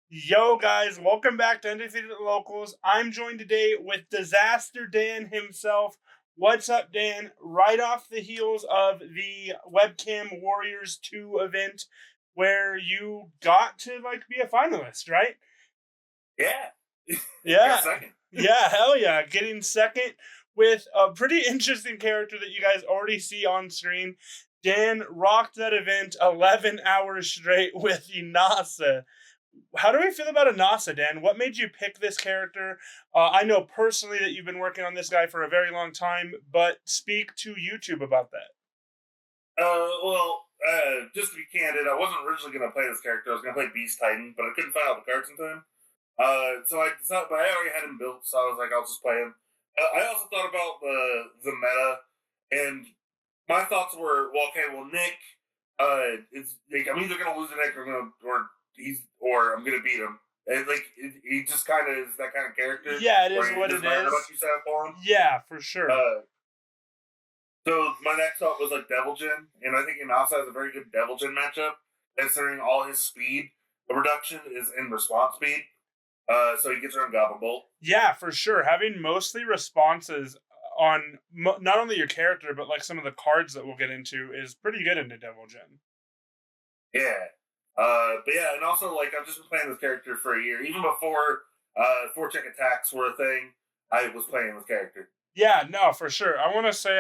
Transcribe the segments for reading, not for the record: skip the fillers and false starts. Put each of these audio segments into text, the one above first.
Yo, guys, welcome back to Undefeated Locals. I'm joined today with Disaster Dan himself. What's up, Dan? Right off the heels of the Webcam Warriors 2 event where you got to be a finalist, right? Yeah. Yeah. Got second. Yeah, hell yeah. Getting second with a pretty interesting character that you guys already see on screen. Dan rocked that event 11 hours straight with Inasa. How do we feel about Inasa, Dan? What made you pick this character? I know personally that you've been working on this guy for a very long time, but speak to YouTube about that. Just to be candid, I wasn't originally going to play this character. I was going to play Beast Titan, but I couldn't find all the cards in time. So I decided, but I already had him built, so I was like, I'll just play him. I also thought about the meta, and my thoughts were, well, okay, well, Nick, is like, I'm either going to lose to Nick or I'm going to beat him. And he just kind of is that kind of character. Yeah, it is Where he what doesn't it matter how is. much you set for him. Yeah, for sure. So my next thought was like Devil Jin, and I think Inasa has a very good Devil Jin matchup, considering all his speed reduction is in response speed. So he gets around Goblin Bolt. Yeah, for sure. Having mostly responses on not only your character, but like some of the cards that we'll get into is pretty good into Devil Gen. Yeah. But yeah, and also like I've just been playing this character for a year. Even before four-check attacks were a thing, I was playing this character. Yeah, no, for sure. I want to say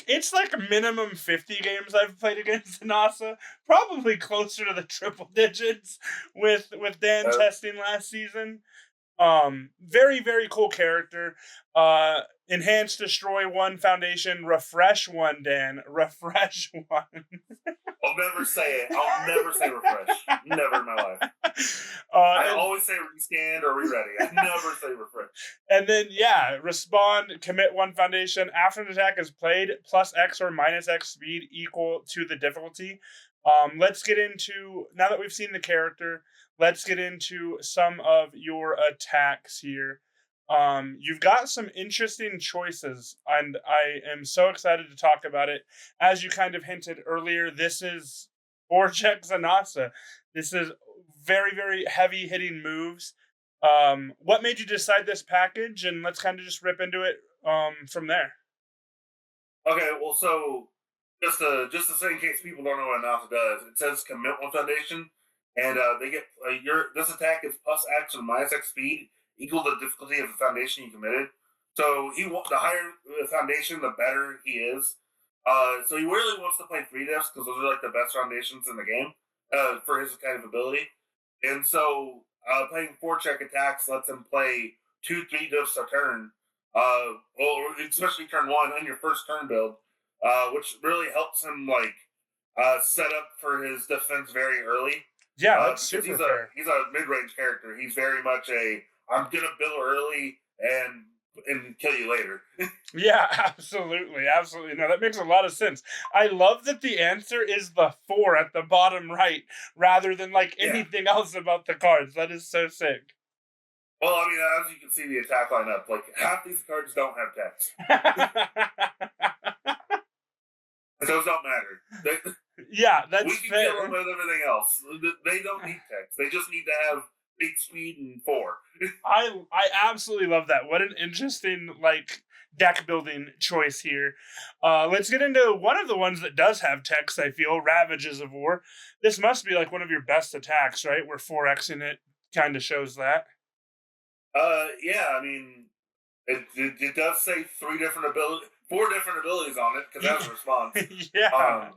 it's like a minimum 50 games I've played against NASA, probably closer to the triple digits with Dan Uh, testing last season. Very, very cool character. Enhance, destroy one foundation, refresh one, Dan. Refresh one. I'll never say it. I'll never say refresh. Never in my life. I always say rescan or re-ready. I never say refresh. And then, yeah, respond, commit one foundation. After an attack is played, plus X or minus X speed equal to the difficulty. Let's get into, now that we've seen the character, let's get into some of your attacks here. You've got some interesting choices, and I am so excited to talk about it. As you kind of hinted earlier, this is Vortex Anasa. This is very, very heavy hitting moves. What made you decide this package? And let's kind of just rip into it from there. Okay, well, so just to say in case people don't know what Inasa does, it says commit one foundation, and they get this attack is plus X or minus X speed equal to the difficulty of the foundation you committed. So the higher the foundation, the better he is. So he really wants to play 3 diffs because those are like the best foundations in the game for his kind of ability. And so playing four-check attacks lets him play 2 3 diffs a turn, or especially turn one on your first turn build, which really helps him set up for his defense very early. Yeah, that's Because super fair. he's a mid range character. He's very much I'm gonna build early and kill you later. Yeah, absolutely. Absolutely. No, that makes a lot of sense. I love that the answer is the 4 at the bottom right rather than Yeah. anything else about the cards. That is so sick. Well, I mean, as you can see, the attack lineup, like half these cards don't have text. Those don't matter. Yeah, that's We can fair. kill them with everything else. They don't need text. They just need to have big speed and 4. I absolutely love that. What an interesting deck building choice here. Let's get into one of the ones that does have text. I feel Ravages of War. This must be one of your best attacks, right? Where 4xing it kind of shows that. Yeah. I mean, it does say 4 different abilities on it because that's a response. Yeah.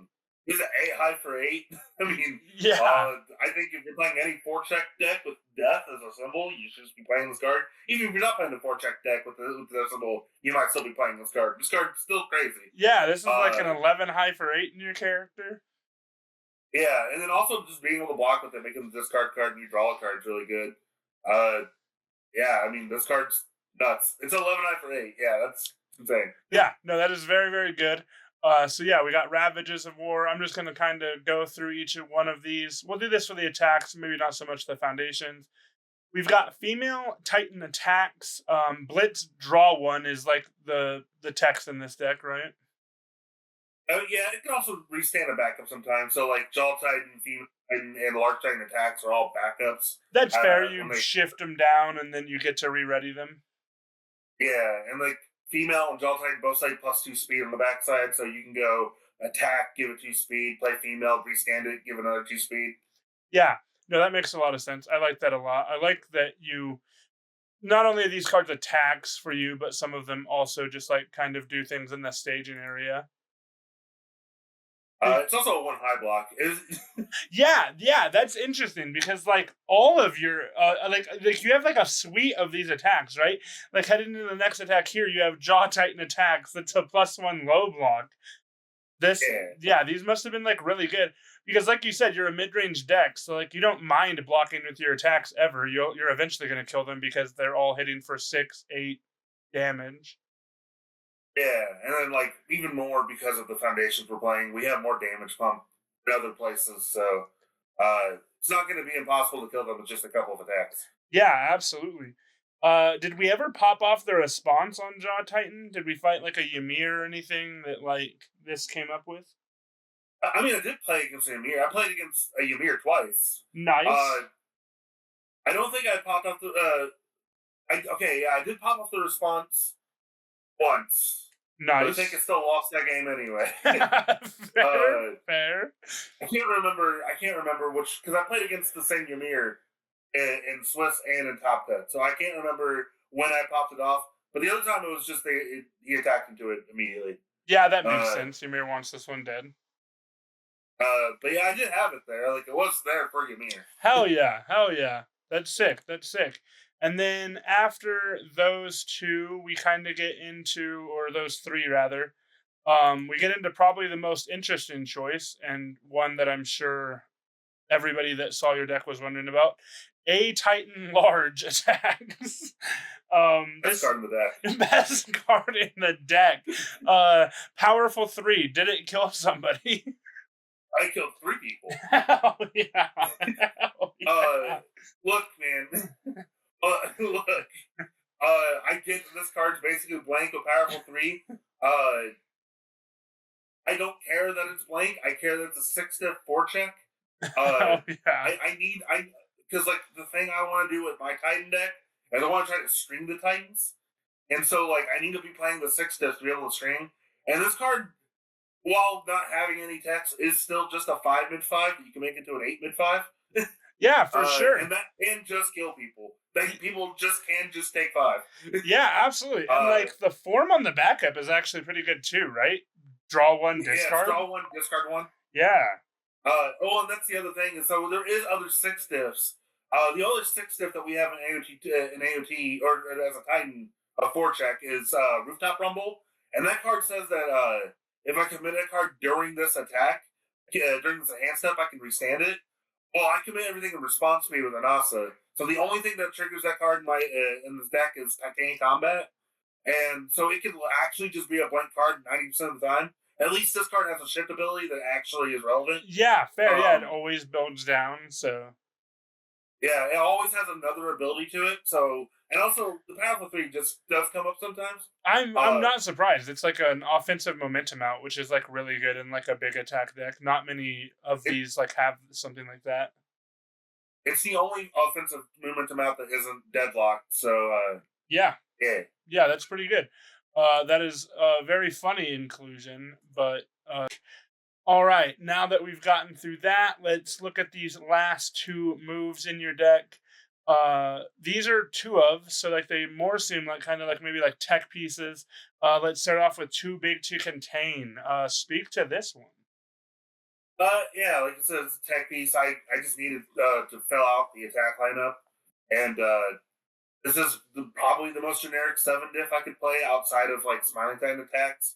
He's an 8 high for 8. I mean, Yeah. I think if you're playing any 4-check deck with death as a symbol, you should just be playing this card. Even if you're not playing the 4-check deck with the symbol, you might still be playing this card. This card's still crazy. Yeah, this is an 11 high for 8 in your character. Yeah, and then also just being able to block with it, making the discard card and you draw a card is really good. Yeah, I mean, this card's nuts. It's 11 high for 8. Yeah, that's insane. Yeah, no, that is very, very good. So yeah, we got Ravages of War. I'm just going to kind of go through each one of these. We'll do this for the attacks, maybe not so much the foundations. We've got Female Titan attacks. Blitz draw one is the text in this deck, right? Oh yeah, it can also restand a backup sometimes. So like Jaw Titan, Female Titan, and Large Titan attacks are all backups. That's fair. When You they shift them down, and then you get to re-ready them. Yeah, and like female and Jaw Titan both say +2 speed on the backside, so you can go attack, give it 2 speed, play female, restand it, give another 2 speed. Yeah, no, that makes a lot of sense. I like that a lot. I like that you not only are these cards attacks for you, but some of them also just like kind of do things in the staging area. It's also a 1 high block. Yeah, yeah, that's interesting because like all of your like you have like a suite of these attacks, right? Like heading into the next attack here, you have Jaw Titan attacks. That's a +1 low block. This Yeah, yeah, these must have been like really good because like you said, you're a mid-range deck, so like you don't mind blocking with your attacks ever. You're eventually going to kill them because they're all hitting for 6, 8 damage. yeah, and then like even more because of the foundations we're playing, we have more damage pump in other places, so it's not going to be impossible to kill them with just a couple of attacks. Yeah, absolutely. Did we ever pop off the response on Jaw Titan? Did we fight like a Ymir or anything that like this came up with? I mean, I did play against a Ymir. I played against a Ymir twice. Nice, Uh, I don't think I popped off the. Okay, yeah, I did pop off the response once, but I think I nice. still lost that game anyway. Fair, uh, fair. I can't remember. I can't remember which because I played against the same Ymir in Swiss and in Top Cut, so I can't remember when I popped it off. But the other time it was just he attacked into it immediately. Yeah, that makes Uh, sense. Ymir wants this one dead. but yeah, I did have it there. Like it was there for Ymir. Hell yeah, hell yeah. That's sick. That's sick. And then after those two, we kind of get into, or those three rather, we get into probably the most interesting choice and one that I'm sure everybody that saw your deck was wondering about. A Titan large attacks. Best This card in the deck. best card in the deck. Powerful 3. Did it kill somebody? I killed 3 people. Hell yeah. Hell Uh, yeah. look, man. Look. I get that this card's basically blank with powerful 3. I don't care that it's blank. I care that it's a 6 step 4 check. Uh, Hell yeah. I because like the thing I want to do with my Titan deck is I want to try to string the Titans, and so like I need to be playing the 6 steps to be able to string. And this card, while not having any text, is still just a 5 mid 5 that you can make into an 8 mid 5. Yeah, for sure. And that can just kill people. People just can just take 5. Yeah, absolutely. And uh, like the form on the backup is actually pretty good too, right? Draw one, yeah, discard. draw 1, discard 1. Yeah. Oh, and that's the other thing. And so there is other 6 diffs. The other 6 diff that we have in AOT or as a Titan, a 4 check is Rooftop Rumble, and that card says that if I commit a card during this attack, during this hand step, I can restand it. Well, I commit everything in response to me with Inasa. So the only thing that triggers that card in this deck is Titanic Combat, and so it can actually just be a blank card 90% of the time. At least this card has a shift ability that actually is relevant. Yeah, fair. Yeah, it Um, always builds down. So Yeah, it always has another ability to it. So, and also the powerful 3 just does come up sometimes. I'm Uh, not surprised. It's like an offensive momentum out, which is like really good in like a big attack deck. Not many of it, these like have something like that. it's the only offensive momentum out that isn't deadlocked. So, Yeah, yeah, yeah, that's pretty good. That is a very funny inclusion, but all right, now that we've gotten through that, let's look at these last two moves in your deck. These are two of, so like they more seem like kind of like maybe like tech pieces. Let's start off with too big to contain. Speak to this one. yeah. Like I said, it's a tech piece. I just needed to fill out the attack lineup, and this is probably the most generic 7 diff I could play outside of like Smiling Titan attacks.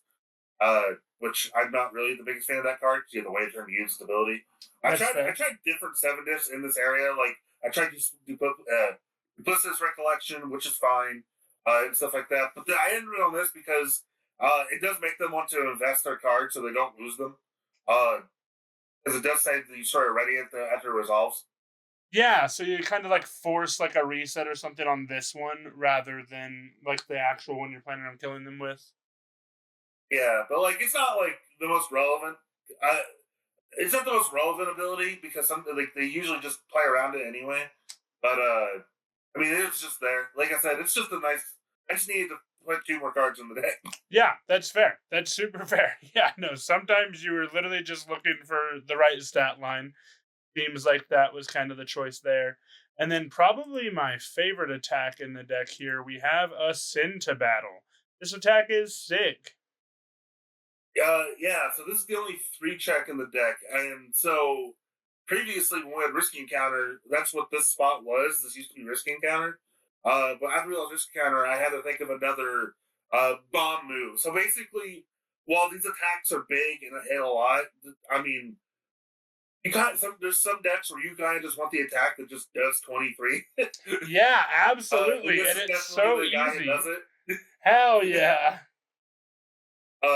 Which I'm not really the biggest fan of that card because you have the way to turn to use its ability. That's I fair. tried different 7 diffs in this area. Like I tried to do duplicitous recollection, which is fine, and stuff like that. But I ended on this because it does make them want to invest their cards so they don't lose them. Because it does say that you start ready after it resolves. Yeah, so you kind of like force like a reset or something on this one rather than like the actual one you're planning on killing them with. Yeah, but like it's not like the most relevant. It's not the most relevant ability because something like they usually just play around it anyway. But I mean, it's just there. Like I said, it's just a nice. I just needed to put 2 more cards in the deck. Yeah, that's fair. That's super fair. Yeah, no, sometimes you were literally just looking for the right stat line. Seems like that was kind of the choice there. And then probably my favorite attack in the deck here, we have a Sin to Battle. This attack is sick. Yeah. So this is the only 3 check in the deck, and so previously when we had Risky Encounter, that's what this spot was. This used to be Risky Encounter. But after we realized Risky Encounter, I had to think of another bomb move. So basically, while these attacks are big and hit a lot, I mean, you kind of there's some decks where you kind of just want the attack that just does 23. Yeah, absolutely. And it's so easy. Does it. Hell yeah. But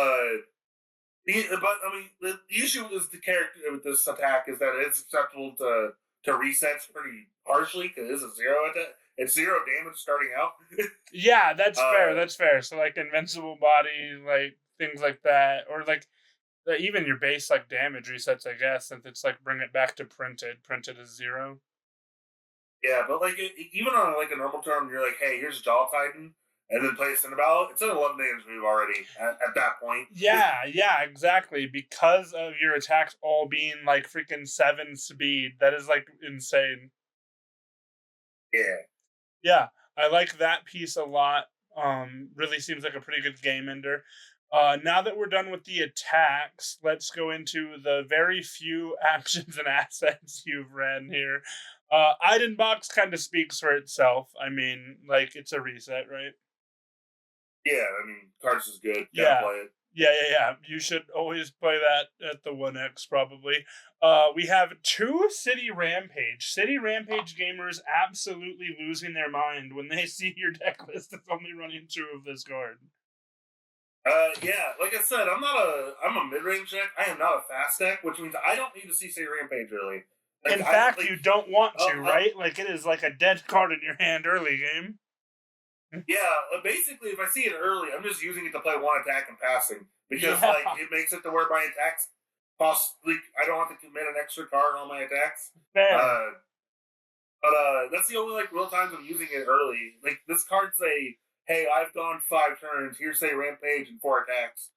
I mean, the issue is the character with this attack is that it's susceptible to resets pretty harshly because it's a 0 attack. It's 0 damage starting out. Yeah, that's fair. That's fair. So like invincible body, like things like that, or like even your base like damage resets, I guess, since it's like bring it back to printed. Printed is 0. Yeah, but like even on like a normal turn, you're like, hey, here's Jaw Titan, and then play a Cinnabar. It's an 11 damage move already at that point. Yeah, exactly. Because of your attacks all being like freaking 7 speed, that is like insane. Yeah. Yeah, I like that piece a lot. Really seems like a pretty good game ender. Now that we're done with the attacks, let's go into the very few actions and assets you've ran here. Iden Box kind of speaks for itself. I mean, like, it's a reset, right? Yeah, I mean, cards is good. Yeah. Play it. Yeah. You should always play that at the 1X, probably. We have 2 City Rampage. City Rampage gamers absolutely losing their mind when they see your deck list that's only running 2 of this card. Yeah, like I said, I'm a mid-range deck. I am not a fast deck, which means I don't need to see City Rampage early. Like, in fact, you don't want to, right? Like, it is like a dead card in your hand early game. Yeah, basically, if I see it early, I'm just using it to play 1 attack and passing because like it makes it to where my attacks cost. Like, I don't have to commit an extra card on my attacks. Fair. But that's the only like real times I'm using it early. Like this card say, "Hey, I've gone 5 turns. Here's say Rampage and 4 attacks."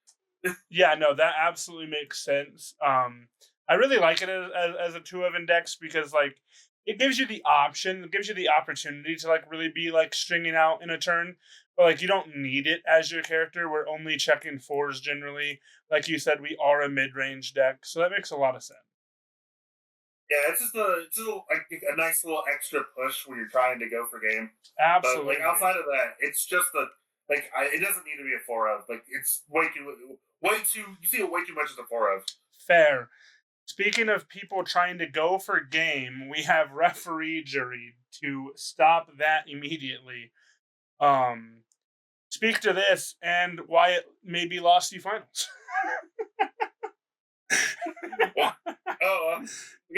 Yeah, no, that absolutely makes sense. I really like it as a 2 of index because like it gives you the option, it gives you the opportunity to like really be like stringing out in a turn, but like you don't need it as your character. We're only checking 4s generally. Like you said, we are a mid-range deck, so that makes a lot of sense. Yeah, it's just a nice little extra push when you're trying to go for game. Absolutely. But like outside of that, it's just it doesn't need to be a 4 of. Like it's way too. You see it way too much as a 4 of. Fair. Speaking of people trying to go for game, we have referee jury to stop that immediately. Speak to this and why it maybe lost you finals.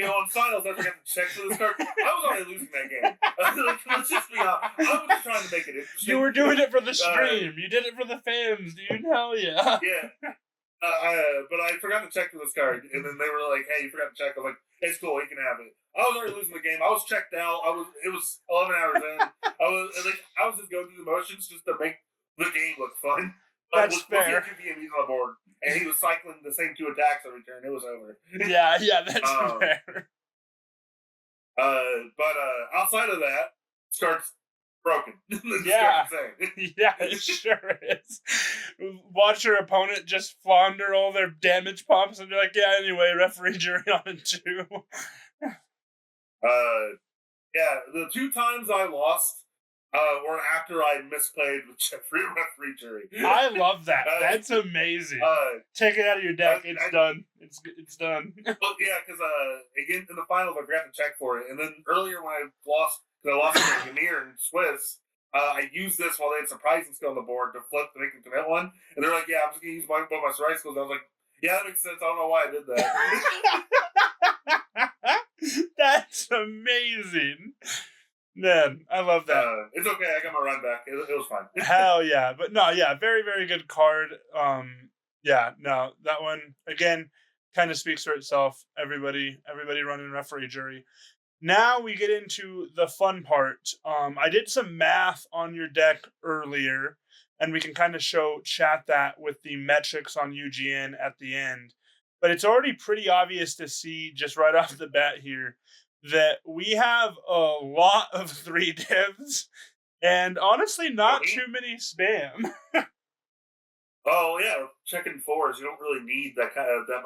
On finals, I forgot to check for this card. I was already losing that game. Let's just be honest. I was just trying to make it interesting. You were doing it for the stream. You did it for the fans, dude. Hell yeah. Yeah. But I forgot to check for this card, and then they were like, "Hey, you forgot to check." I was like, "It's cool, you can have it." I was already losing the game. I was checked out. It was 11 hours in. I was just going through the motions just to make the game look fun. That's fair. With 2 PMEs on the board, and he was cycling the same 2 attacks every turn. It was over. Yeah, that's fair. But outside of that, this card's broken. Yeah, it sure is. Watch your opponent just flounder all their damage pops and be like, yeah, anyway, referee jury on it too. Yeah, the 2 times I lost were after I misplayed with referee jury. I love that. That's amazing. Take it out of your deck. It's done. It's done. Well, yeah, because again in the finals I forgot to check for it, and then earlier when I lost to Ymir and Swiss, I used this while they had surprising skill on the board to flip to make them commit one, and they're like, "Yeah, I'm just gonna use both my surprise skills." I was like, "Yeah, that makes sense. I don't know why I did that." That's amazing. Man, I love that. It's okay. I got my run back. It was fine. Hell yeah. But no, yeah, very, very good card. Yeah, no, that one again kind of speaks for itself. Everybody running referee jury. Now we get into the fun part. I did some math on your deck earlier, and we can kind of show chat that with the metrics on UGN at the end. But it's already pretty obvious to see just right off the bat here that we have a lot of three divs and honestly Oh, not me? too many spam. Oh yeah, checking fours. You don't really need that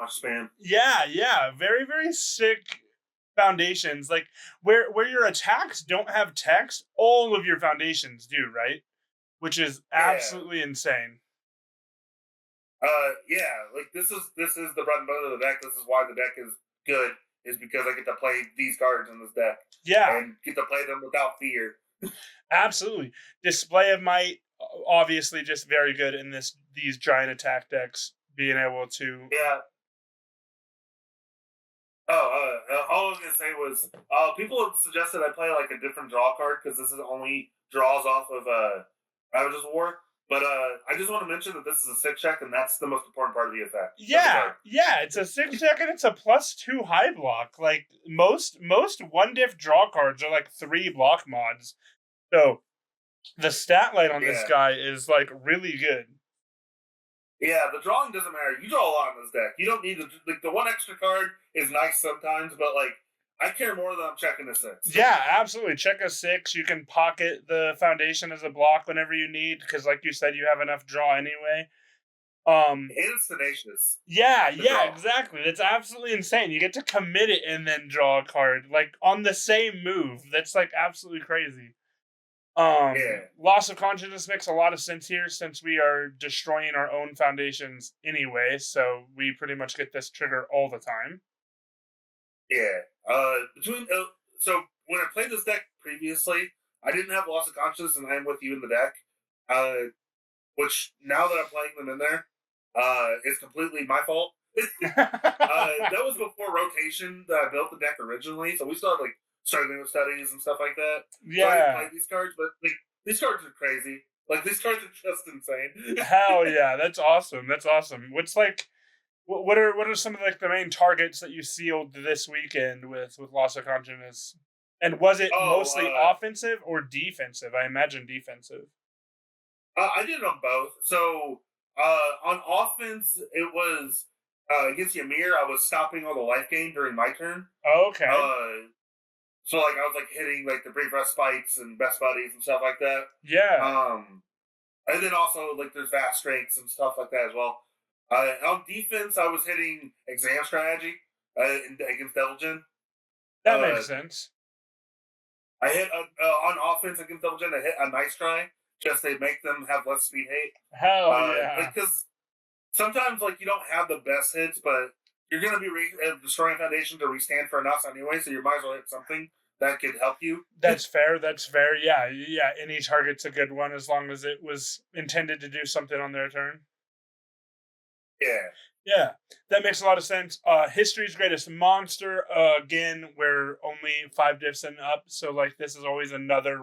much spam. Yeah, very very sick foundations. Like where your attacks don't have text, all of your foundations do, right? Which is Yeah. absolutely insane. Yeah. Like this is the bread and butter of the deck. This is why the deck is good. Is because I get to play these cards in this deck Yeah, and get to play them without fear. absolutely. Display of might obviously just very good in these giant attack decks being able to. Yeah. All I was gonna say was, people have suggested I play like a different draw card because this is only draws off of Ravage's War. But I just want to mention that this is a 6 check, and that's the most important part of the effect of the Yeah, card. yeah, it's a 6 check and it's a +2 high block. Like most one diff draw cards are like 3 block mods. So the stat line on this Yeah, guy is like really good. yeah. The drawing doesn't matter. You draw a lot in this deck. You don't need the one extra card is nice sometimes, but like I care more than I'm checking a 6. Yeah, absolutely. Check a 6. You can pocket the foundation as a block whenever you need because, like you said, you have enough draw anyway. Um, And it's tenacious. The yeah, draw. exactly. That's absolutely insane. You get to commit it and then draw a card like on the same move. That's like absolutely crazy. Yeah, Loss of consciousness makes a lot of sense here since we are destroying our own foundations anyway. So we pretty much get this trigger all the time. yeah. Between so when I played this deck previously, I didn't have loss of consciousness, and I'm with you in the deck. Uh, which now that I'm playing them in there, is completely my fault. That was before rotation that I built the deck originally, so we still had like struggling with studies and stuff like that. So I didn't play Yeah. these cards, but like these cards are crazy. Like these cards are just insane. Hell yeah, that's awesome. That's awesome. What's like what are some of like the main targets that you sealed this weekend with loss of consciousness? And was it Oh, mostly offensive or defensive? I imagine defensive. I did it on both. So on offense, it was against Ymir. I was stopping all the life gain during my turn. Oh, okay. Uh, so like I was like hitting like the brief respites and best buddies and stuff like that. Yeah, Um, and then also like there's vast strengths and stuff like that as well. On defense, I was hitting exam strategy against Devilgen. that Uh, makes sense. I hit on offense against Devilgen. I hit a nice try just to make them have less speed hate. Hell yeah. Because sometimes like you don't have the best hits, but you're gonna be destroying foundation to restand for enough anyway, so you might as well hit something that could help you. That's fair. That's fair. Yeah, yeah. Any target's a good one as long as it was intended to do something on their turn. Yeah, Yeah, that makes a lot of sense. History's greatest monster. Again, we're only 5 diffs and up, so like this is always another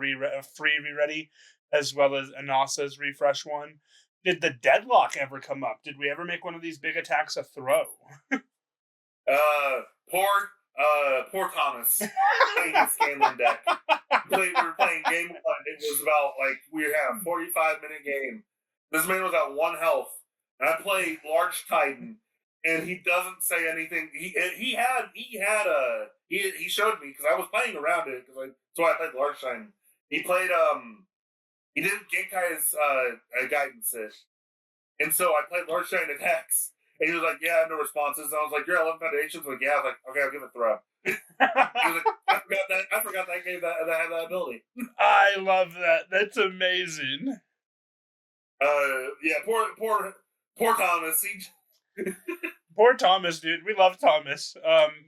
free re-ready, as well as Inasa's refresh one. Did the deadlock ever come up? Did we ever make one of these big attacks a throw? uh, poor poor Thomas playing the Scanlan deck. We were playing game one. It was about like we had a 45-minute game. This man was at 1 health, and I played large Titan, and he doesn't say anything. He showed me because I was playing around it because so I played large Titan. He played he didn't Genkai his guidance it, and so I played large Titan attacks. And he was like, "Yeah, no responses." And I was like, "You're 11 foundations." I was like, "Yeah." I was like, "Okay, I'll give it a throw." He was like, I forgot that game that had that ability." I love that. That's amazing. Yeah, poor Thomas. Poor Thomas, dude. We love Thomas.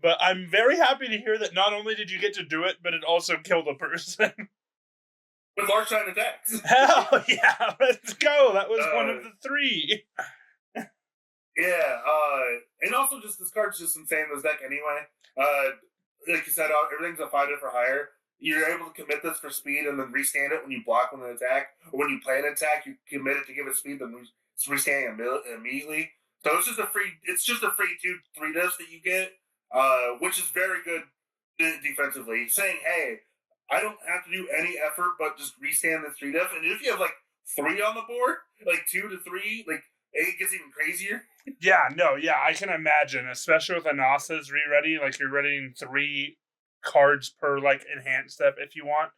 But I'm very happy to hear that not only did you get to do it, but it also killed a person. With large shine attacks. Hell yeah, let's go. That was one of Uh, the 3. yeah, and also just this card's just insane in this deck anyway. Like you said, everything's a fighter for hire. You're able to commit this for speed and then restand it when you block with an attack, or when you play an attack, you commit it to give it speed, then restand it immediately. So it's just a free 2 3 diffs that you get, which is very good defensively. Saying, hey, I don't have to do any effort but just restand this 3 diff. And if you have like 3 on the board, like 2 to 3, like it gets even crazier. Yeah, no, yeah, I can imagine, especially with Inasa's re-ready, like you're readying 3 cards per like enhanced step if you want.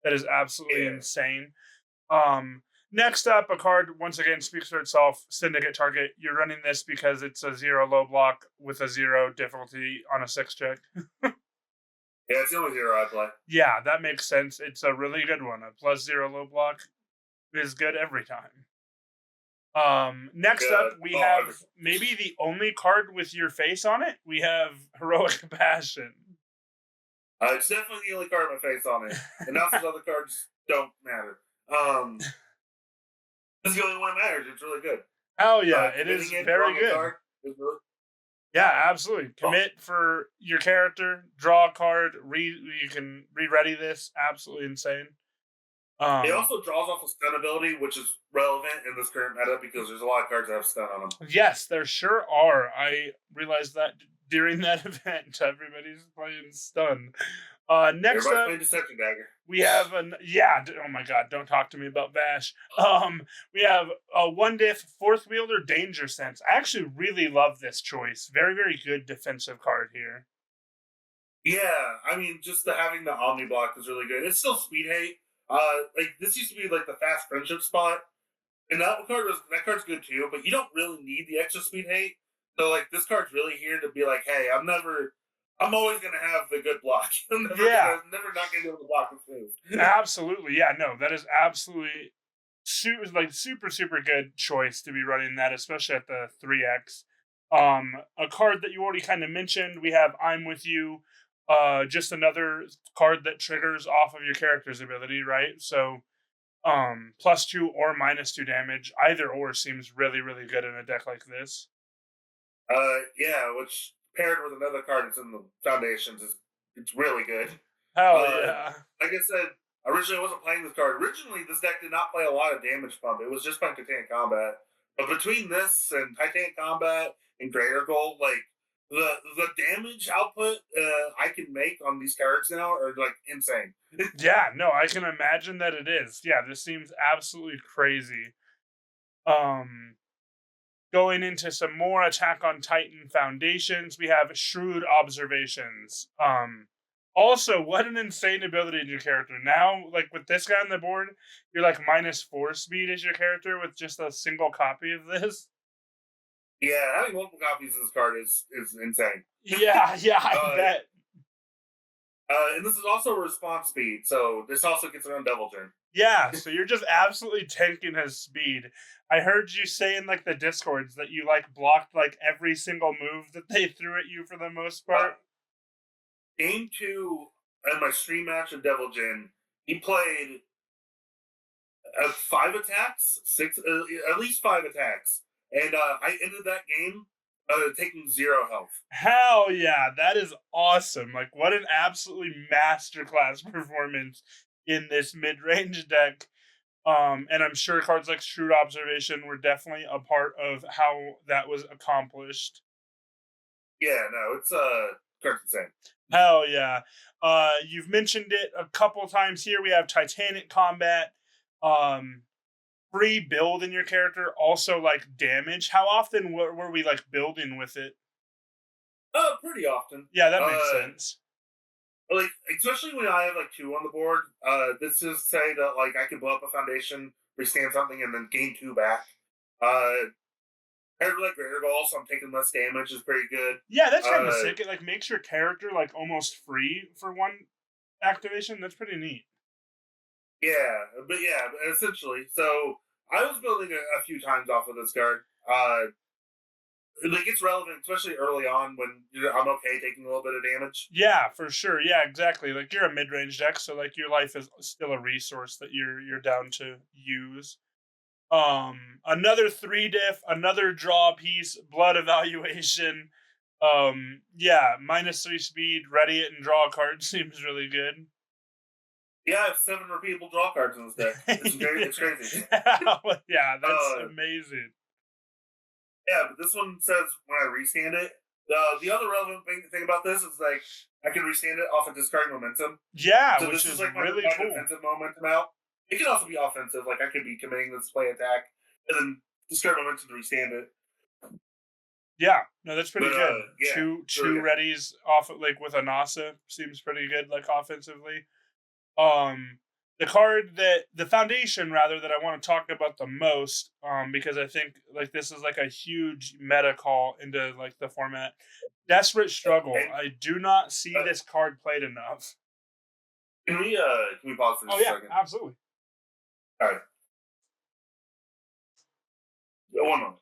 That is absolutely Yeah. insane. Next up, a card once again speaks for itself. Syndicate target. You're running this because it's a 0 low block with a 0 difficulty on a 6 check. Yeah, it's the only 0 I play. Yeah, that makes sense. It's a really good one. A +0 low block is good every time. Next Yeah. up, we have maybe the only card with your face on it. We have Heroic Passion. It's definitely the only card with my face on it. And now some other cards don't matter. This is the only one that matters. It's really good. Oh yeah, it is very good. Really... Yeah, absolutely. Commit for your character, draw a card, you can re-ready this. Absolutely insane. It also draws off a stun ability, which is relevant in this current meta because there's a lot of cards that have stun on them. Yes, there sure are. I realized that during that event, everybody's playing stun. Next up, playing Deception Dagger. We have oh my god, don't talk to me about Vash. We have a 1-diff 4th wielder Danger Sense. I actually really love this choice. Very, very good defensive card here. Yeah, I mean, just having the Omni block is really good. It's still speed hate. Like this used to be like the fast friendship spot, and that card's good too. But you don't really need the extra speed hate. So like this card's really here to be like, hey, I'm always gonna have the good block. I'm never not gonna be able to block this move. Absolutely, yeah, no, that is absolutely super good choice to be running that, especially at the 3x. A card that you already kind of mentioned, we have I'm With You. Just another card that triggers off of your character's ability, right? So +2 or -2 damage, either or seems really, really good in a deck like this. Yeah, which paired with another card that's in the foundations it's really good. Hell yeah. Like I said, originally I wasn't playing this card. Originally, this deck did not play a lot of damage pump. It was just playing Titanic Combat. But between this and Titanic Combat and Greater Gold, like the damage output I can make on these cards now are like insane. Yeah, no, I can imagine that it is. Yeah, this seems absolutely crazy. Going into some more Attack on Titan foundations, we have Shrewd Observations. Also, what an insane ability in your character. Now, like with this guy on the board, you're like -4 speed as your character with just a single copy of this. Yeah, having multiple copies of this card is insane. Yeah, I bet. And this is also response speed, so this also gets around Devil Turn. Yeah, so you're just absolutely tanking his speed. I heard you say in like the discords that you like blocked like every single move that they threw at you for the most part. Game 2 in my stream match of Devil Jin, he played 5 attacks, 6 at least 5 attacks, and I ended that game taking 0 health. Hell yeah, that is awesome! Like, what an absolutely masterclass performance in this mid-range deck. And I'm sure cards like Shrewd Observation were definitely a part of how that was accomplished. Yeah, no, it's card's insane. Hell yeah. You've mentioned it a couple times here. We have Titanic Combat. Free build in your character, also like damage. How often were we like building with it? Pretty often. Yeah, that makes sense. Like, especially when I have like 2 on the board. This is say that like I can blow up a foundation, restand something, and then gain 2 back. Paired with like Greater Goal, so I'm taking less damage is pretty good. Yeah, that's kind of sick. It like makes your character like almost free for 1 activation. That's pretty neat. Yeah, but essentially. So I was building a few times off of this card. Like it's relevant, especially early on when I'm okay taking a little bit of damage. Yeah, for sure. Yeah, exactly. Like you're a mid-range deck, so like your life is still a resource that you're down to use. Another 3-diff, another draw piece, Blood Evaluation. Yeah, -3 speed, ready it and draw a card seems really good. Yeah, I have 7 repeatable draw cards in this deck. It's crazy. Yeah, that's amazing. Yeah, but this one says when I restand it. The other relevant thing about this is like I can restand it off of discarding momentum. Yeah, So which this is is like really my cool. defensive momentum out. It can also be offensive. Like I could be committing this play attack and then discard momentum to restand it. Yeah, no, that's pretty But good. yeah, it's really Two good. readies off like with Inasa seems pretty good, like offensively. Um, the card that the foundation rather that I want to talk about the most, because I think like this is like a huge meta call into like the format. Desperate Struggle. And I do not see uh, this card played enough. can we pause for Oh just a yeah, second? absolutely. All right, one moment.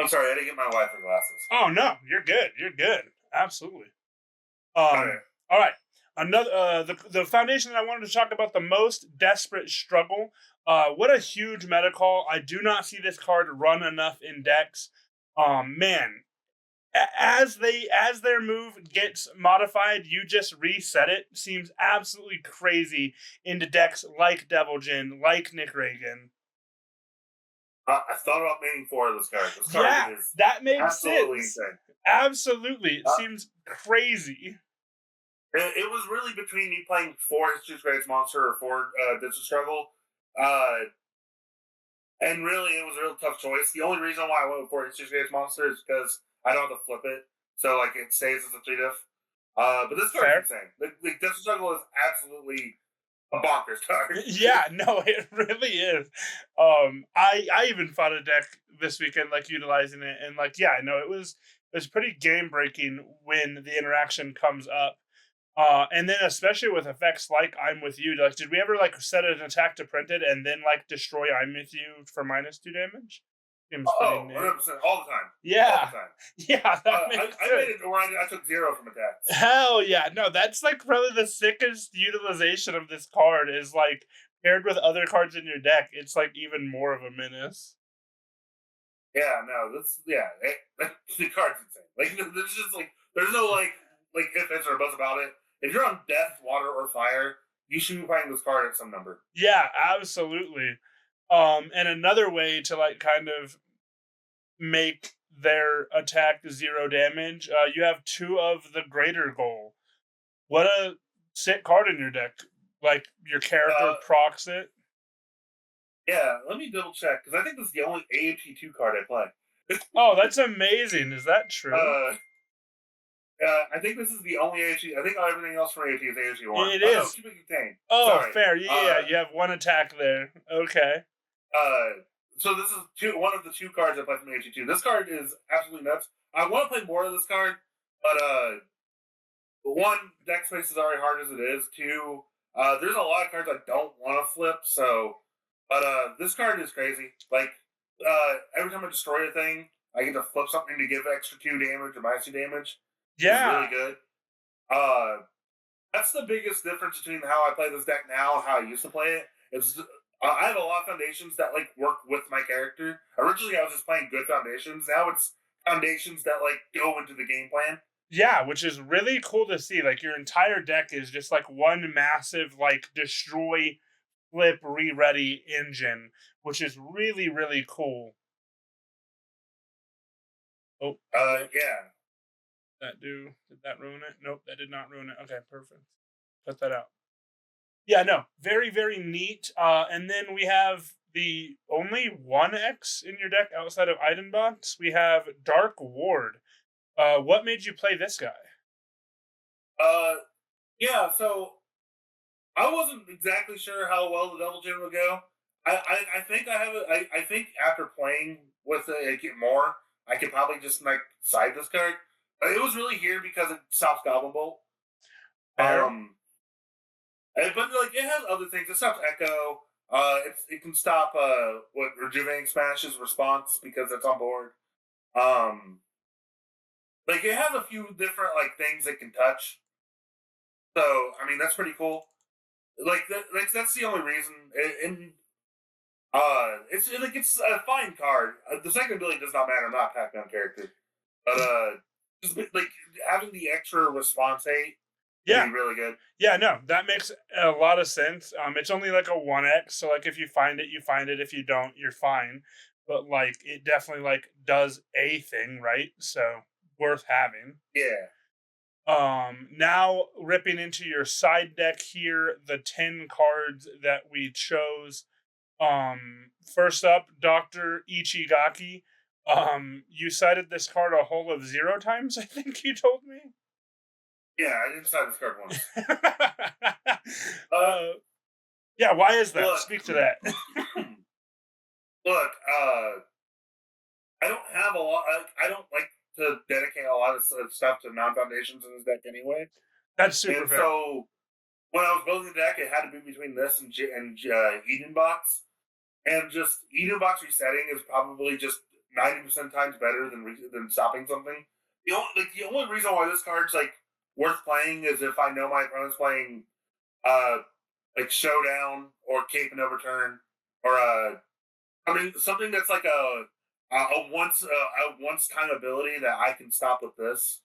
I'm sorry, I didn't get my wife her glasses. Oh no, you're good. You're good. Absolutely. All right. All right. Another the foundation that I wanted to talk about the most, Desperate Struggle. What a huge meta call. I do not see this card run enough in decks. Man, as their move gets modified, you just reset it. Seems absolutely crazy into decks like Devil Jin, like Nick Reagan. I thought about making 4 of this card. This card Yeah, is that makes absolutely sense. insane. Absolutely. It Uh, seems crazy. it was really between me playing 4 History's Greatest Monster or 4 Ditch Struggle. Uh, and really, it was a real tough choice. The only reason why I went with 4 History's Greatest Monster is because I don't have to flip it. So, like, it stays as a 3 diff. But this card's Fair. insane. The Ditch Struggle is absolutely a bonkers card. Yeah, no, it really is. I even fought a deck this weekend, like utilizing it, and like, yeah, no, it was pretty game breaking when the interaction comes up. And then especially with effects like I'm with you, like, did we ever like set an attack to print it and then like destroy I'm with you for -2 damage? Seems pretty Oh, neat. 100%. All the time. All Yeah, the time. yeah, that makes I made sense. it where I took 0 from attacks. Hell yeah. No, that's like probably the sickest utilization of this card is like paired with other cards in your deck. It's like even more of a menace. Yeah, no, the card's insane. Like, there's just like, there's no like if ands or buts about it. If you're on death, water, or fire, you should be playing this card at some number. Yeah, absolutely. And another way to like kind of make their attack 0 damage, you have two of the greater goal. What a sick card in your deck. Like your character Uh, procs it. yeah, let me double check because I think this is the only AHP2 card I play. Oh, that's amazing. Is that true? Uh, I think this is the only AHP. I think everything else from AHP is AHP1. It Oh no, is. Cupid Contain. Oh, Sorry. fair. Yeah, you have one attack there. Okay. Uh, so this is one of the 2 cards I play from AHP2. This card is absolutely nuts. I want to play more of this card, but one, deck space is already hard as it is. 2, there's a lot of cards I don't want to flip. So, but this card is crazy. Like, every time I destroy a thing, I get to flip something to give extra 2 damage or -2 damage. Is Yeah. really good. Uh, that's the biggest difference between how I play this deck now and how I used to play it. It's I have a lot of foundations that like work with my character. Originally, I was just playing good foundations. Now it's foundations that like go into the game plan. Yeah, which is really cool to see. Like your entire deck is just like one massive like destroy, flip, re-ready engine, which is really really cool. Oh, Yeah. did that ruin it? Nope, that did not ruin it. Okay, perfect. Cut that out. Yeah, no, very very neat. And then we have the only one X in your deck outside of Idenbox. We have Dark Ward. What made you play this guy? Uh, yeah. So I wasn't exactly sure how well the Devil Gin would go. I think I have it. I think after playing with it more, I could probably just like side this card. It was really here because it stops Goblin Bolt. Fair. Um, but like it has other things. It stops Echo. It can stop what Rejuvenating Smash's response because it's on board. Um, like it has a few different like things it can touch. So I mean that's pretty cool. That's the only reason. And it's a fine card. The second ability does not matter. I'm not a Pac-Man character, but like having the extra response rate would Yeah. be really good. Yeah, no, that makes a lot of sense. It's only like a 1x, so like if you find it, you find it. If you don't, you're fine. But like it definitely like does a thing, right? So worth having. Yeah. Now ripping into your side deck here, the 10 cards that we chose. First up, Dr. Ichigaki. You cited this card a whole of 0 times, I think you told me. Yeah, I didn't sign this card once. Uh, uh, yeah, why is that? look, Speak to that. look. I don't have a lot. I don't like to dedicate a lot of stuff to non-foundations in this deck anyway. That's super And fair. so when I was building the deck, it had to be between this and Eden Box. And just Eden Box resetting is probably just 90% times better than stopping something. The only reason why this card's like worth playing is if I know my opponent's playing uh like Showdown or Cape and Overturn or I mean something that's like a once time ability that I can stop with this.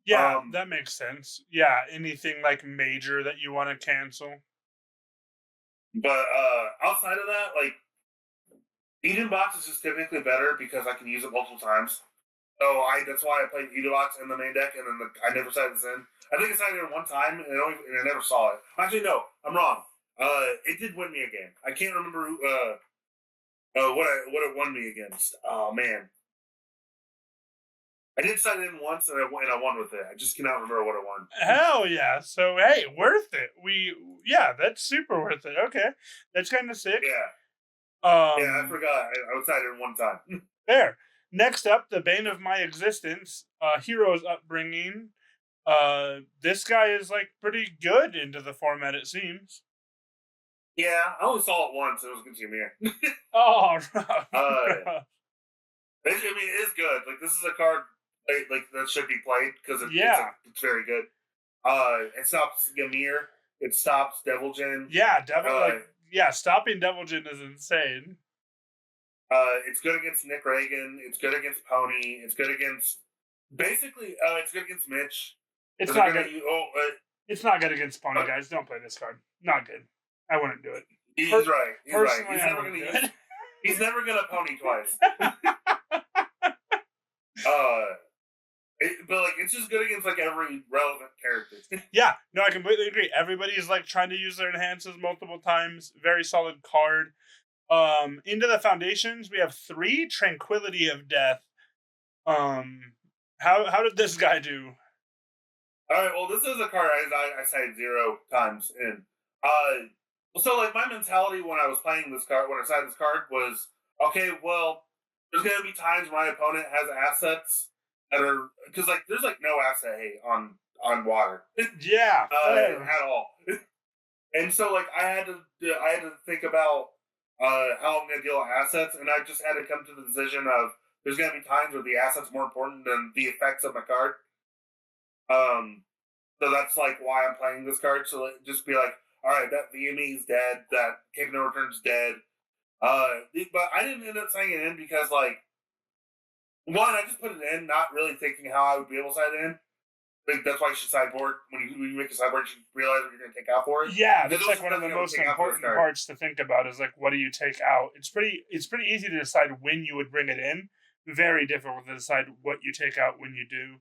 Yeah, Um, that makes sense. Yeah, anything like major that you want to cancel. but outside of that, like Eden Box is just typically better because I can use it multiple times. So that's why I played Eden Box in the main deck, and then I never signed this in. I think I signed it in one time, and I never saw it. Actually, no, I'm wrong. It did win me a game. I can't remember what it won me against. Oh man, I did sign it in once, and I won with it. I just cannot remember what it won. Hell yeah. So hey, worth it. Yeah, that's super worth it. Okay. That's kind of sick. Yeah, yeah, I Um forgot. I was signed in one time. There. Next up, the bane of my existence, hero's upbringing. This guy is like pretty good into the format, it seems. Yeah, I only saw it once. It was against Ymir. Oh, rough, uh, rough. I mean, it is good. Like this is a card like that should be played because Yeah, it's very good. It stops Ymir. It stops Devil Jin. yeah, devil Uh, like yeah, stopping Devil Jin is insane. it's good against Nick Reagan. It's good against Pony. It's good against basically. It's good against Mitch. It's Because they're not gonna good. use. It's not good against Pony Uh, guys. Don't play this card. Not good. I wouldn't do it. he's right. He's right. Personally, He's I never wouldn't gonna do use. it. He's never gonna Pony twice. Uh, but like it's just good against like every relevant character. Yeah, no, I completely agree. Everybody's like trying to use their enhances multiple times. Very solid card. Into the foundations, we have 3 Tranquility of Death. Um, how did this guy do? All right. Well, this is a card I cited 0 times in. So like my mentality when I was playing this card, when I cited this card was okay. Well, there's gonna be times my opponent has assets that are because like there's like no asset hate on water Yeah, fair. at all. And so like I had to think about how I'm gonna deal with assets, and I just had to come to the decision of there's gonna be times where the asset's more important than the effects of my card. Um, so that's like why I'm playing this card. So like, just be like, all right, that VME's dead. That Cape No Return's dead. But I didn't end up saying it in because like one, I just put it in, not really thinking how I would be able to sign it in. Like that's why you should sideboard when you make a sideboard, you should realize what you're going to take out for it. Yeah, Because that's those like are one of the nothing I would most take out for this important card. parts to think about is like what do you take out? It's pretty easy to decide when you would bring it in. Very difficult to decide what you take out when you do.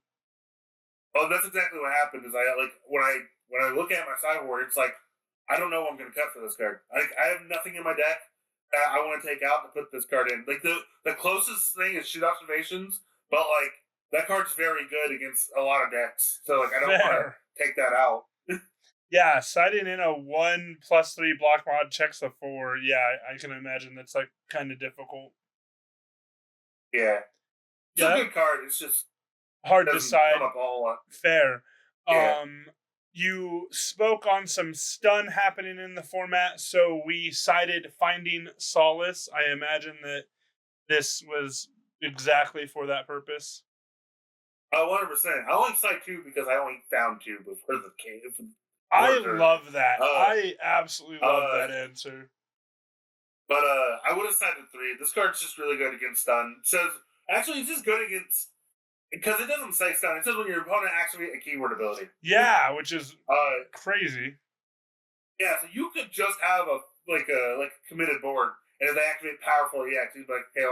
Well, that's exactly what happened. Is I like when I look at my sideboard, it's like I don't know what I'm going to cut for this card. I have nothing in my deck that I want to take out to put this card in. Like the closest thing is shoot observations, but like that card's very good against a lot of decks. So like I don't want Fair. to take that out. Yeah, citing in a 1+3 block mod checks a 4. Yeah, I can imagine that's like kind of difficult. Yeah, it's a Yeah, good card. It's just hard to doesn't decide. come up a whole lot. Fair. Yeah. You spoke on some stun happening in the format, so we cited Finding Solace. I imagine that this was exactly for that purpose. 100%. I only cite 2 because I only found 2 before the cave. I Order. love that. Uh, I absolutely love uh, that answer. But I would have cited 3. This card's just really good against stun. Says actually, it's just good against because it doesn't say stun. It says when your opponent activates a keyword ability. Yeah, which is Uh, crazy. yeah, so you could just have a committed board, and if they activate powerful react, you'd be like, okay,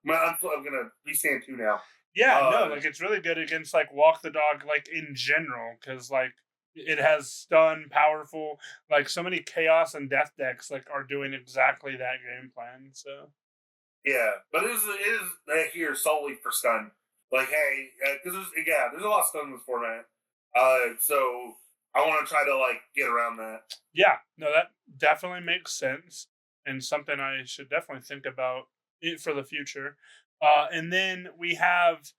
well, I'm gonna restand 2 now. Yeah, no, Uh, like it's really good against like walk the dog, like in general, because like it has stun, powerful, like so many chaos and death decks like are doing exactly that game plan. So yeah, but it is here solely for stun. Like, hey, because there's a lot of stun in this format. So I want to try to like get around that. yeah, no, that definitely makes sense and something I should definitely think about it for the future. And then we have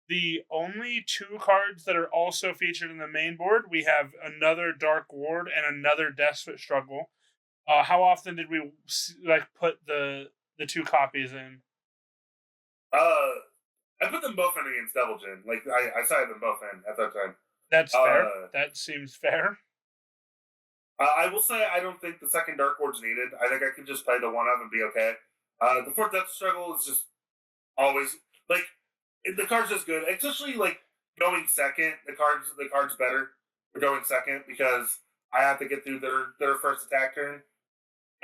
the only two cards that are also featured in the main board. We have another Dark Ward and another Desperate Struggle. How often did we like put the two copies in? Uh, I put them both in against Devil Jin. Like I sided them both in at that time. That's fair. Uh, That seems fair. I will say I don't think the second Dark Ward's needed. I think I could just play the one of and be okay. The fourth Death Struggle is just always like the card's just good, especially like going second. The card's better for going second because I have to get through their first attack turn.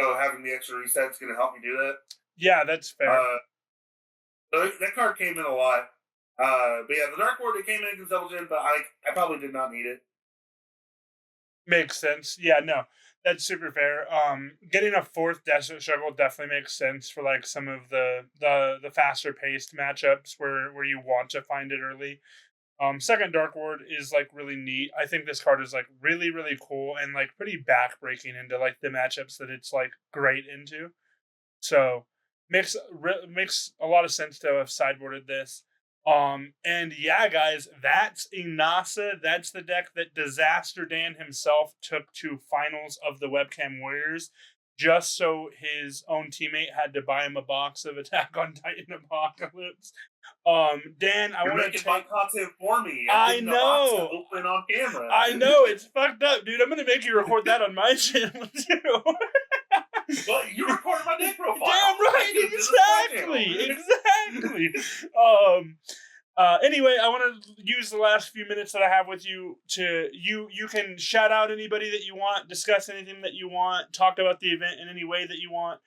So having the extra reset is going to help me do that. Yeah, that's fair. Uh, so that card came in a lot. But yeah, the Dark Ward it came in against Double Jin, but I probably did not need it. Makes sense. Yeah, no, that's super fair. Getting a fourth Desert Struggle definitely makes sense for like some of the faster paced matchups where you want to find it early. Second Dark Ward is like really neat. I think this card is like really cool and like pretty backbreaking into like the matchups that it's like great into. So makes a lot of sense to have sideboarded this. And yeah, guys, that's Inasa. That's the deck that Disaster Dan himself took to finals of the Webcam Warriors, just so his own teammate had to buy him a box of Attack on Titan Apocalypse. Dan, I You're want to making my take. content for me. I'm I getting the box to know, open on camera. I know, it's fucked up, dude. I'm gonna make you record that on my channel too. Well, you recorded my deck profile. Damn right, exactly. Anyway, I want to use the last few minutes that I have with you to you can shout out anybody that you want, discuss anything that you want, talk about the event in any way that you want.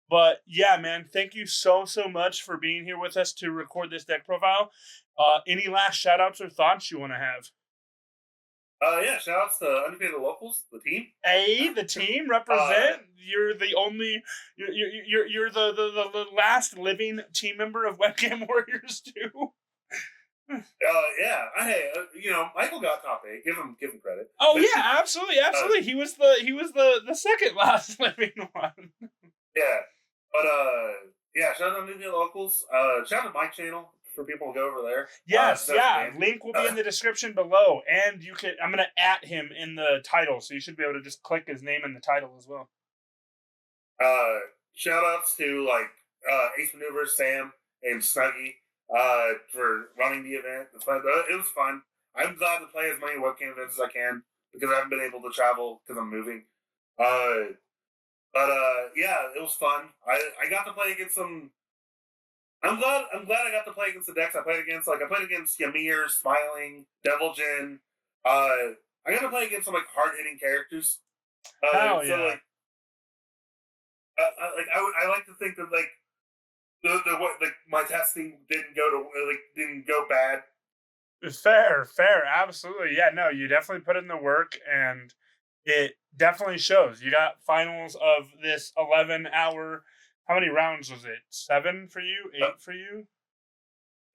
But yeah, man, thank you so much for being here with us to record this deck profile. Any last shout outs or thoughts you want to have? Yeah, shout outs to Undefeated Locals, the team. The team represent. You're the only. You're the last living team member of Webcam Warriors too. Yeah. Hey, Michael got top 8. Give him credit. Oh yeah, absolutely. He was the second last living one. Yeah, but yeah. Shout out to the locals. Shout out to my channel for people to go over there. Yes, yeah. Link will be in the description below, and you can. I'm gonna at him in the title, so you should be able to just click his name in the title as well. Shout outs to like Ace Maneuvers, Sam, and Snuggy for running the event. It was fun. I'm glad to play as many webcam events as I can because I haven't been able to travel because I'm moving. But yeah, it was fun. I got to play against some. I'm glad I got to play against the decks I played against. Like I played against Ymir, Smiling, Devil Jin. I got to play against some like hard hitting characters. Hell so yeah. like, I like to think that like the what like my testing didn't go bad. Fair, absolutely. Yeah, no, you definitely put in the work, and it definitely shows. You got finals of this 11-hour. How many rounds was it? 7 for you? 8 for you?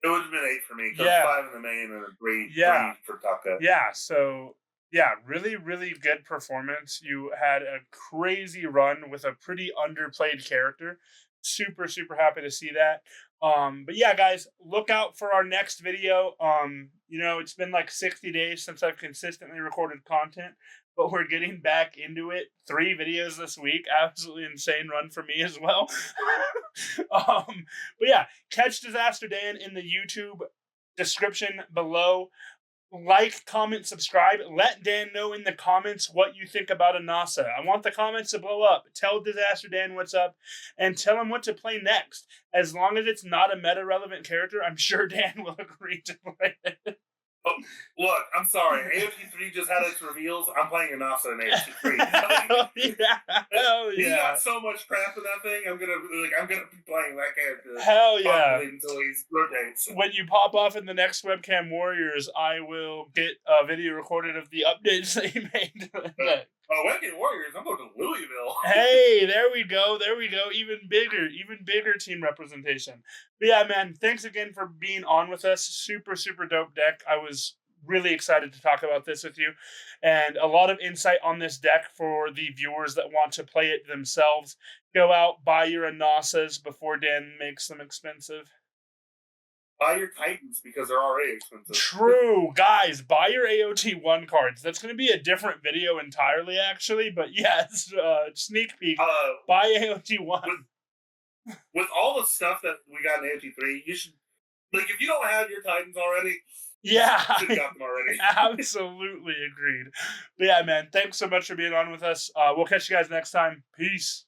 It would have been 8 for me. Yeah. 5 in the main and 3 for Taka. Yeah. So yeah, really good performance. You had a crazy run with a pretty underplayed character. Super happy to see that. But yeah, guys, look out for our next video. It's been like 60 days since I've consistently recorded content, but we're getting back into it. 3 videos this week. Absolutely insane run for me as well. But yeah, catch Disaster Dan in the YouTube description below. like, comment, subscribe. Let Dan know in the comments what you think about Inasa. I want the comments to blow up. Tell Disaster Dan what's up, and tell him what to play next. As long as it's not a meta-relevant character, I'm sure Dan will agree to play it. Oh, look, I'm sorry. AOT3 just had its reveals. I'm playing Inasa in AOT3. Hell yeah! Hell He yeah! got so much crap in that thing. I'm gonna be playing that character. Hell yeah! Until he rotates. When you pop off in the next Webcam Warriors, I will get a video recorded of the updates that you made. Webcam Warriors, I'm going to Louisville. Hey, there we go. There we go. Even bigger team representation. But yeah, man, thanks again for being on with us. Super, super dope deck. I was really excited to talk about this with you, and a lot of insight on this deck for the viewers that want to play it themselves. Go out, buy your Inasas before Dan makes them expensive. Buy your Titans because they're already expensive. True, guys, buy your AOT1 cards. That's going to be a different video entirely, actually. But yes, sneak peek. Buy AOT1. With all the stuff that we got in AOT3, you should, like, if you don't have your Titans already, yeah, you should have got them already. Absolutely agreed. But yeah, man, thanks so much for being on with us. We'll catch you guys next time. Peace.